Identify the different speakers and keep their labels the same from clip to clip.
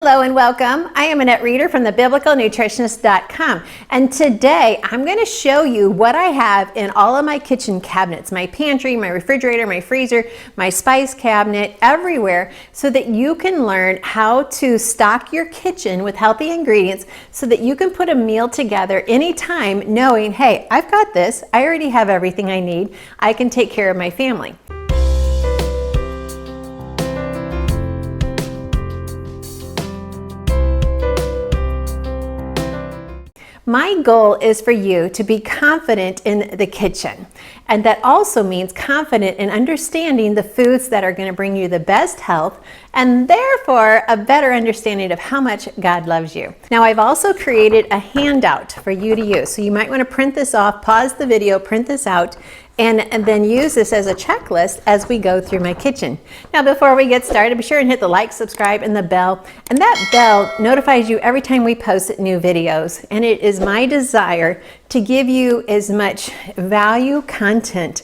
Speaker 1: Hello and welcome. I am Annette Reeder from the biblicalnutritionist.com, and today I'm going to show you what I have in all of my kitchen cabinets, my pantry, my refrigerator, my freezer, my spice cabinet, everywhere, so that you can learn how to stock your kitchen with healthy ingredients so that you can put a meal together anytime knowing, hey, I've got this, I already have everything I need, I can take care of my family. My goal is for you to be confident in the kitchen, and that also means confident in understanding the foods that are going to bring you the best health and therefore a better understanding of how much God loves you. Now, I've also created a handout for you to use, so you might want to print this off, pause the video, print this out, and then use this as a checklist as we go through my kitchen. Now, before we get started, be sure and hit the like, subscribe, and the bell. And that bell notifies you every time we post new videos. And it is my desire to give you as much value content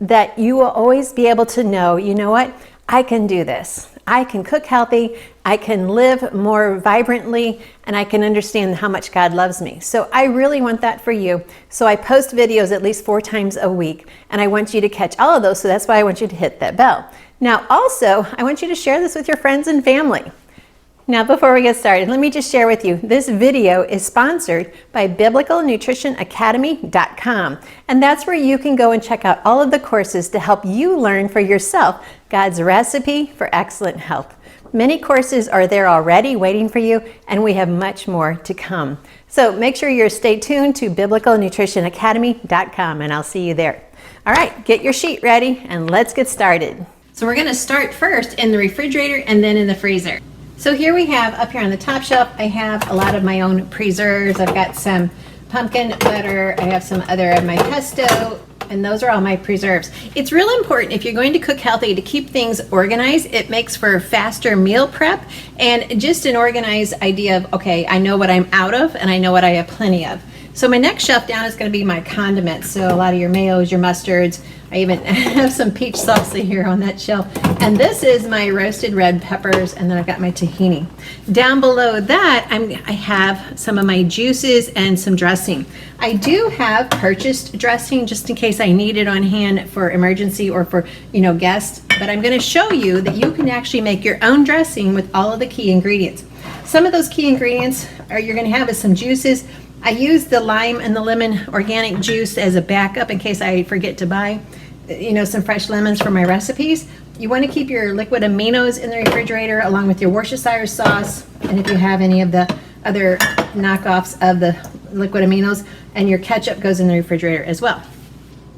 Speaker 1: that you will always be able to know, you know what, I can do this. I can cook healthy, I can live more vibrantly, and I can understand how much God loves me. So I really want that for you. So I post videos at least 4 times a week, and I want you to catch all of those, so that's why I want you to hit that bell. Now also, I want you to share this with your friends and family. Now, before we get started, let me just share with you, this video is sponsored by biblicalnutritionacademy.com, and that's where you can go and check out all of the courses to help you learn for yourself God's recipe for excellent health. Many courses are there already waiting for you, and we have much more to come. So make sure you stay tuned to biblicalnutritionacademy.com, and I'll see you there. All right, get your sheet ready, and let's get started. So we're going to start first in the refrigerator and then in the freezer. So here we have, up here on the top shelf, I have a lot of my own preserves. I've got some pumpkin butter, I have some other of my pesto, and those are all my preserves. It's real important if you're going to cook healthy to keep things organized. It makes for faster meal prep and just an organized idea of, okay, I know what I'm out of and I know what I have plenty of. So my next shelf down is going to be my condiments. So a lot of your mayos, your mustards. I even have some peach salsa here on that shelf. And this is my roasted red peppers, and then I've got my tahini. Down below that, I have some of my juices and some dressing. I do have purchased dressing just in case I need it on hand for emergency or for, guests. But I'm going to show you that you can actually make your own dressing with all of the key ingredients. Some of those key ingredients you're going to have is some juices. I use the lime and the lemon organic juice as a backup in case I forget to buy, some fresh lemons for my recipes. You want to keep your liquid aminos in the refrigerator along with your Worcestershire sauce, and if you have any of the other knockoffs of the liquid aminos, and your ketchup goes in the refrigerator as well.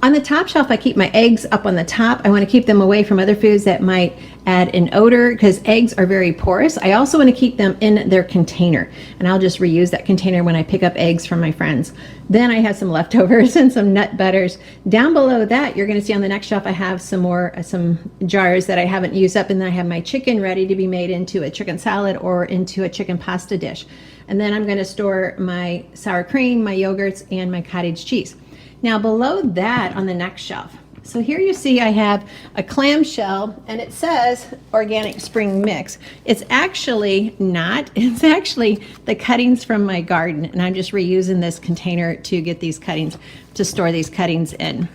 Speaker 1: On the top shelf, I keep my eggs up on the top. I want to keep them away from other foods that might add an odor because eggs are very porous. I also want to keep them in their container, and I'll just reuse that container when I pick up eggs from my friends. Then I have some leftovers and some nut butters. Down below that, you're going to see on the next shelf, I have some jars that I haven't used up, and then I have my chicken ready to be made into a chicken salad or into a chicken pasta dish. And then I'm going to store my sour cream, my yogurts, and my cottage cheese. Now below that on the next shelf, so here you see I have a clamshell, and it says organic spring mix. It's actually not. It's actually the cuttings from my garden, and I'm just reusing this container to get these cuttings, to store these cuttings in.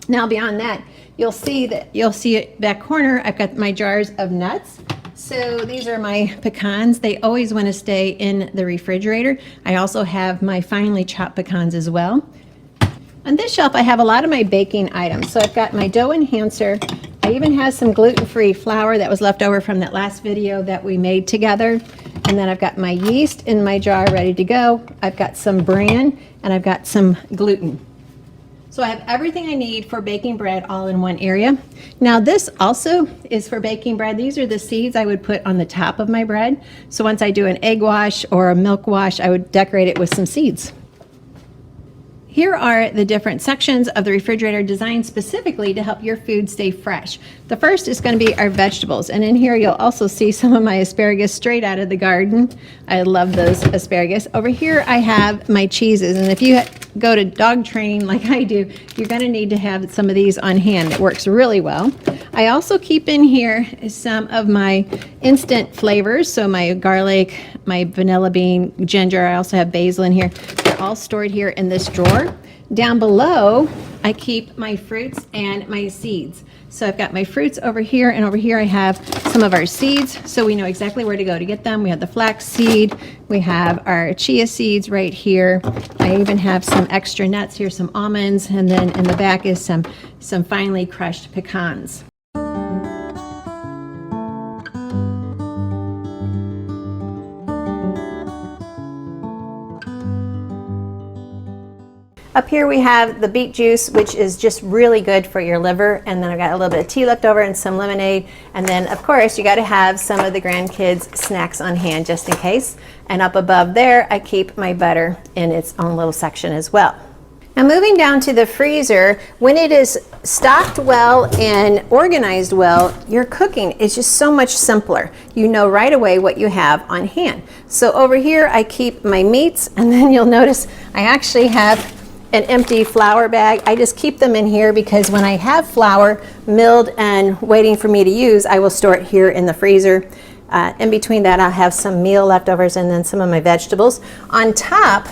Speaker 1: Now beyond that, you'll see it back corner, I've got my jars of nuts. So these are my pecans. They always want to stay in the refrigerator. I also have my finely chopped pecans as well. On this shelf, I have a lot of my baking items. So I've got my dough enhancer. I even have some gluten-free flour that was left over from that last video that we made together. And then I've got my yeast in my jar ready to go. I've got some bran, and I've got some gluten. So I have everything I need for baking bread all in one area. Now this also is for baking bread. These are the seeds I would put on the top of my bread. So once I do an egg wash or a milk wash, I would decorate it with some seeds. Here are the different sections of the refrigerator designed specifically to help your food stay fresh. The first is going to be our vegetables, and in here you'll also see some of my asparagus straight out of the garden. I love those asparagus. Over here I have my cheeses, and if you go to dog training like I do, you're going to need to have some of these on hand. It works really well. I also keep in here some of my instant flavors, so my garlic, my vanilla bean, ginger. I also have basil in here. They're all stored here in this drawer. Down below, I keep my fruits and my seeds. So I've got my fruits over here, and over here I have some of our seeds, so we know exactly where to go to get them. We have the flax seed, we have our chia seeds right here. I even have some extra nuts here, some almonds, and then in the back is some finely crushed pecans. Up here we have the beet juice, which is just really good for your liver, and then I've got a little bit of tea left over and some lemonade, and then of course you got to have some of the grandkids' snacks on hand just in case. And up above there I keep my butter in its own little section as well. Now moving down to the freezer, when it is stocked well and organized well, your cooking is just so much simpler. You know right away what you have on hand. So over here I keep my meats, and then you'll notice I actually have an empty flour bag. I just keep them in here because when I have flour milled and waiting for me to use, I will store it here in the freezer. In between that I'll have some meal leftovers and then some of my vegetables. On top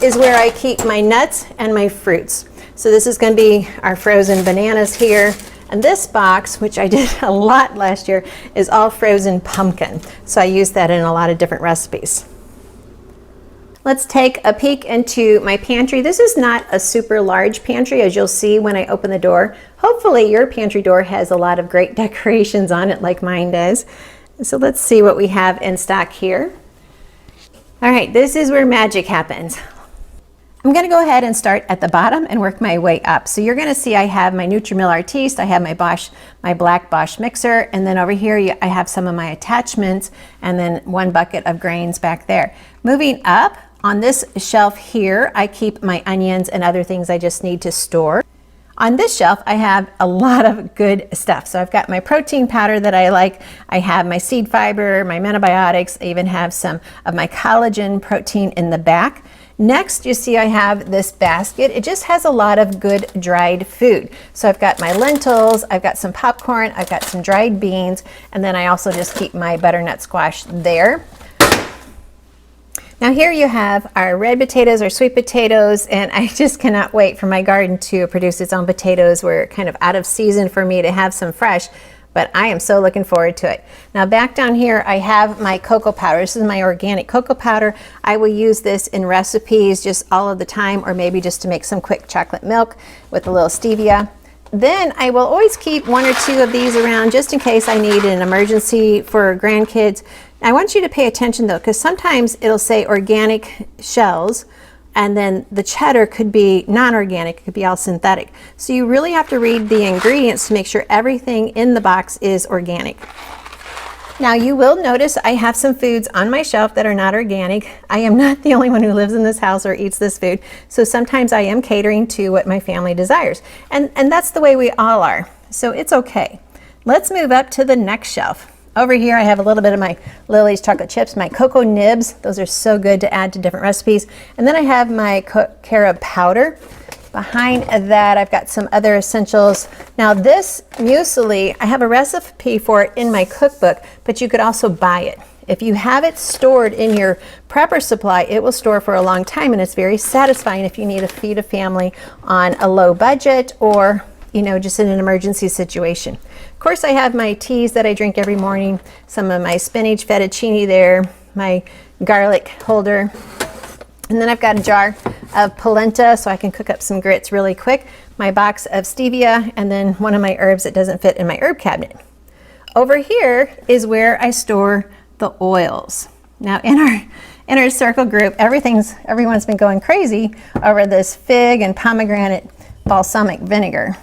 Speaker 1: is where I keep my nuts and my fruits. So this is going to be our frozen bananas here. And this box, which I did a lot last year, is all frozen pumpkin. So I use that in a lot of different recipes. Let's take a peek into my pantry. This is not a super large pantry, as you'll see when I open the door. Hopefully your pantry door has a lot of great decorations on it like mine does. So let's see what we have in stock here. All right, this is where magic happens. I'm going to go ahead and start at the bottom and work my way up. So you're going to see I have my Nutrimil Artiste, I have my black Bosch mixer, and then over here I have some of my attachments, and then one bucket of grains back there. Moving up, on this shelf here, I keep my onions and other things I just need to store. On this shelf, I have a lot of good stuff. So I've got my protein powder that I like. I have my seed fiber, my Menabiotics. I even have some of my collagen protein in the back. Next, you see I have this basket. It just has a lot of good dried food. So I've got my lentils, I've got some popcorn, I've got some dried beans, and then I also just keep my butternut squash there. Now here you have our red potatoes, our sweet potatoes, and I just cannot wait for my garden to produce its own potatoes. We're kind of out of season for me to have some fresh, but I am so looking forward to it. Now back down here I have my cocoa powder. This is my organic cocoa powder. I will use this in recipes just all of the time, or maybe just to make some quick chocolate milk with a little stevia. Then I will always keep one or two of these around just in case I need an emergency for grandkids. I want you to pay attention though, because sometimes it'll say organic shells, and then the cheddar could be non-organic, it could be all synthetic. So you really have to read the ingredients to make sure everything in the box is organic. Now you will notice I have some foods on my shelf that are not organic. I am not the only one who lives in this house or eats this food, so sometimes I am catering to what my family desires. And that's the way we all are, so it's okay. Let's move up to the next shelf. Over here I have a little bit of my Lily's chocolate chips, my cocoa nibs. Those are so good to add to different recipes. And then I have my carob powder. Behind that I've got some other essentials. Now this muesli, I have a recipe for it in my cookbook, but you could also buy it. If you have it stored in your prepper supply, it will store for a long time, and it's very satisfying if you need to feed a family on a low budget, or just in an emergency situation. Of course, I have my teas that I drink every morning, some of my spinach fettuccine there, my garlic holder, and then I've got a jar of polenta so I can cook up some grits really quick, my box of stevia, and then one of my herbs that doesn't fit in my herb cabinet. Over here is where I store the oils. Now in our circle group, everyone's been going crazy over this fig and pomegranate balsamic vinegar.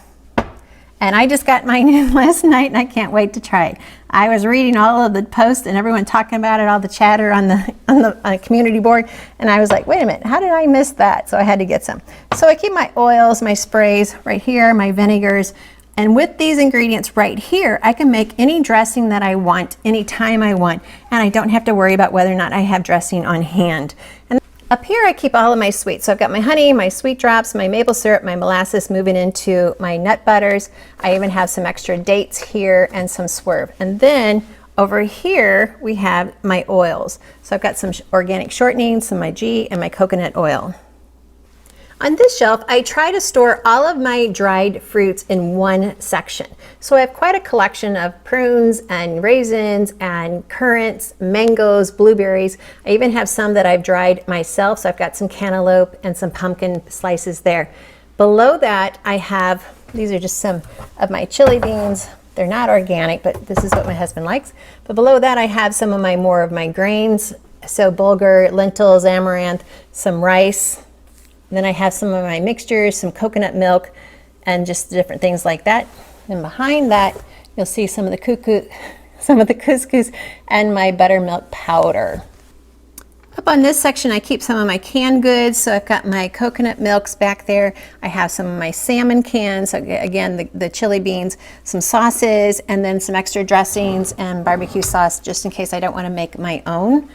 Speaker 1: And I just got mine in last night, and I can't wait to try it. I was reading all of the posts and everyone talking about it, all the chatter on the on the community board, and I was like, wait a minute, how did I miss that? So I had to get some. So I keep my oils, my sprays right here, my vinegars, and with these ingredients right here, I can make any dressing that I want, anytime I want, and I don't have to worry about whether or not I have dressing on hand. And up here, I keep all of my sweets. So I've got my honey, my sweet drops, my maple syrup, my molasses moving into my nut butters. I even have some extra dates here and some swerve. And then over here, we have my oils. So I've got some organic shortening, some of my ghee, and my coconut oil. On this shelf, I try to store all of my dried fruits in one section. So I have quite a collection of prunes and raisins and currants, mangoes, blueberries. I even have some that I've dried myself. So I've got some cantaloupe and some pumpkin slices there. Below that, I have, these are just some of my chili beans. They're not organic, but this is what my husband likes. But below that, I have some of my more of my grains. So bulgur, lentils, amaranth, some rice. And then I have some of my mixtures, some coconut milk, and just different things like that. And behind that, you'll see some of the couscous and my buttermilk powder. Up on this section, I keep some of my canned goods. So I've got my coconut milks back there. I have some of my salmon cans. So again, the chili beans, some sauces, and then some extra dressings and barbecue sauce, just in case I don't want to make my own.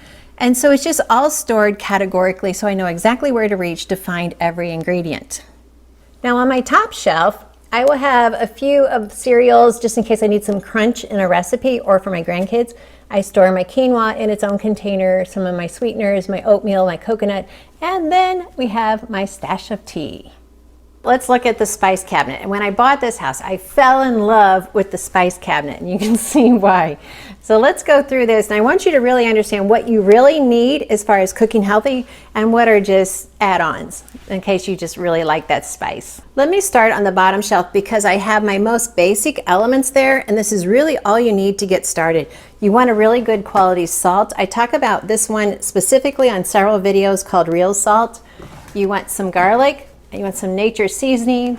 Speaker 1: And so it's just all stored categorically, so I know exactly where to reach to find every ingredient. Now on my top shelf, I will have a few of cereals just in case I need some crunch in a recipe or for my grandkids. I store my quinoa in its own container, some of my sweeteners, my oatmeal, my coconut, and then we have my stash of tea. Let's look at the spice cabinet. And when I bought this house, I fell in love with the spice cabinet, and you can see why. So let's go through this, and I want you to really understand what you really need as far as cooking healthy and what are just add-ons in case you just really like that spice. Let me start on the bottom shelf because I have my most basic elements there, and this is really all you need to get started. You want a really good quality salt. I talk about this one specifically on several videos called Real Salt. You want some garlic. You want some nature seasoning,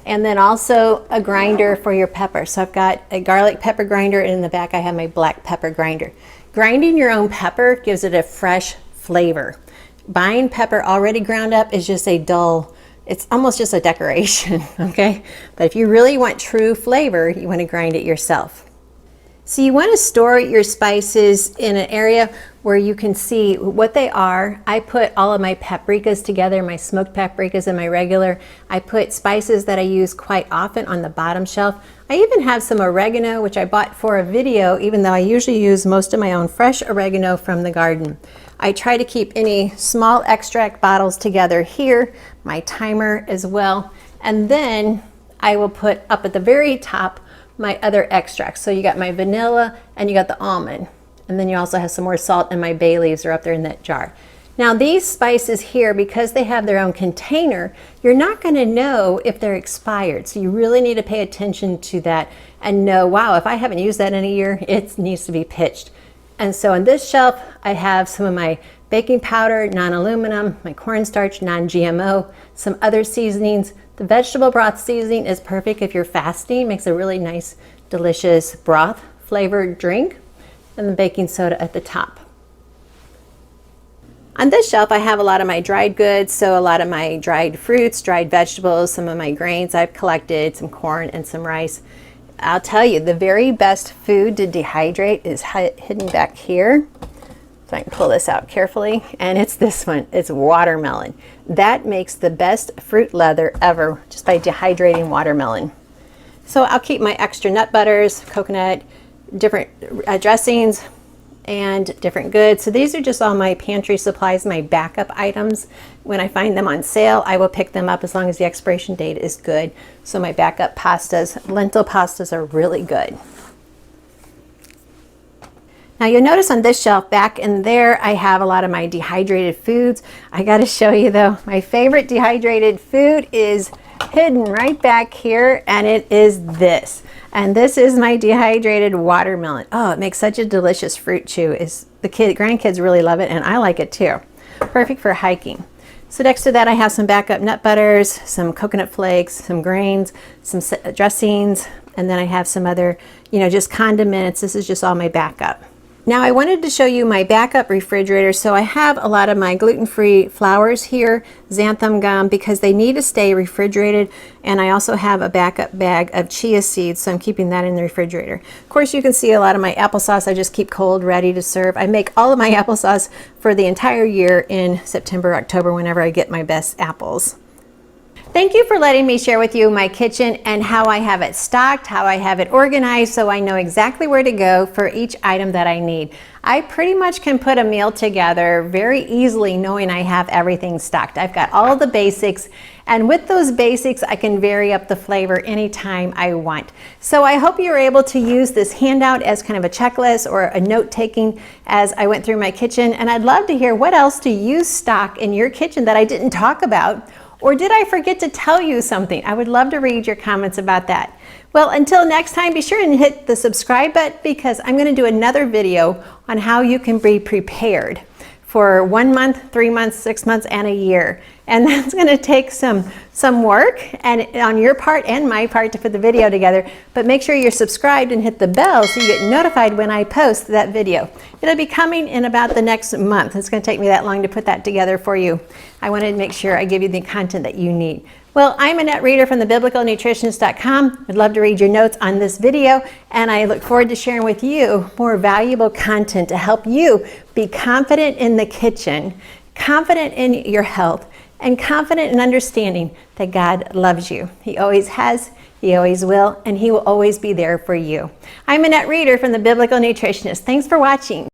Speaker 1: and then also a grinder for your pepper. So I've got a garlic pepper grinder, and in the back I have my black pepper grinder. Grinding your own pepper gives it a fresh flavor. Buying pepper already ground up is just a dull, it's almost just a decoration, okay? But if you really want true flavor, you want to grind it yourself. So you want to store your spices in an area where you can see what they are. I put all of my paprikas together, my smoked paprikas and my regular. I put spices that I use quite often on the bottom shelf. I even have some oregano, which I bought for a video, even though I usually use most of my own fresh oregano from the garden. I try to keep any small extract bottles together here, my timer as well. And then I will put up at the very top my other extracts. So you got my vanilla and you got the almond. And then you also have some more salt, and my bay leaves are up there in that jar. Now these spices here, because they have their own container, you're not going to know if they're expired. So you really need to pay attention to that and know, wow, if I haven't used that in a year, it needs to be pitched. And so on this shelf, I have some of my baking powder, non-aluminum, my cornstarch, non-GMO, some other seasonings. The vegetable broth seasoning is perfect if you're fasting. Makes a really nice, delicious broth flavored drink. And the baking soda at the top. On this shelf, I have a lot of my dried goods, so a lot of my dried fruits, dried vegetables, some of my grains I've collected, some corn and some rice. I'll tell you, the very best food to dehydrate is hidden back here. So I can pull this out carefully, and it's this one. It's watermelon. That makes the best fruit leather ever, just by dehydrating watermelon. So I'll keep my extra nut butters, coconut, different dressings, and different goods. So these are just all my pantry supplies, my backup items. When I find them on sale, I will pick them up as long as the expiration date is good. So my backup pastas, lentil pastas are really good. Now you'll notice on this shelf back in there, I have a lot of my dehydrated foods. I got to show you though, my favorite dehydrated food is hidden right back here, and it is this. And this is my dehydrated watermelon. Oh, it makes such a delicious fruit chew. The grandkids really love it, and I like it too. Perfect for hiking. So next to that, I have some backup nut butters, some coconut flakes, some grains, some dressings, and then I have some other, just condiments. This is just all my backup. Now I wanted to show you my backup refrigerator. So I have a lot of my gluten-free flours here, xanthan gum, because they need to stay refrigerated. And I also have a backup bag of chia seeds, so I'm keeping that in the refrigerator. Of course, you can see a lot of my applesauce I just keep cold, ready to serve. I make all of my applesauce for the entire year in September, October, whenever I get my best apples. Thank you for letting me share with you my kitchen and how I have it stocked, how I have it organized, so I know exactly where to go for each item that I need. I pretty much can put a meal together very easily knowing I have everything stocked. I've got all the basics, and with those basics I can vary up the flavor anytime I want. So I hope you're able to use this handout as kind of a checklist or a note-taking as I went through my kitchen, and I'd love to hear what else do you stock in your kitchen that I didn't talk about. Or did I forget to tell you something? I would love to read your comments about that. Well, until next time, be sure and hit the subscribe button, because I'm going to do another video on how you can be prepared for 1 month, 3 months, 6 months, and a year. And that's going to take some work and on your part and my part to put the video together. But make sure you're subscribed and hit the bell so you get notified when I post that video. It'll be coming in about the next month. It's going to take me that long to put that together for you. I wanted to make sure I give you the content that you need. Well, I'm Annette Reeder from thebiblicalnutritionist.com. I'd love to read your notes on this video, and I look forward to sharing with you more valuable content to help you be confident in the kitchen, confident in your health, and confident in understanding that God loves you. He always has, He always will, and He will always be there for you. I'm Annette Reeder from The Biblical Nutritionist. Thanks for watching.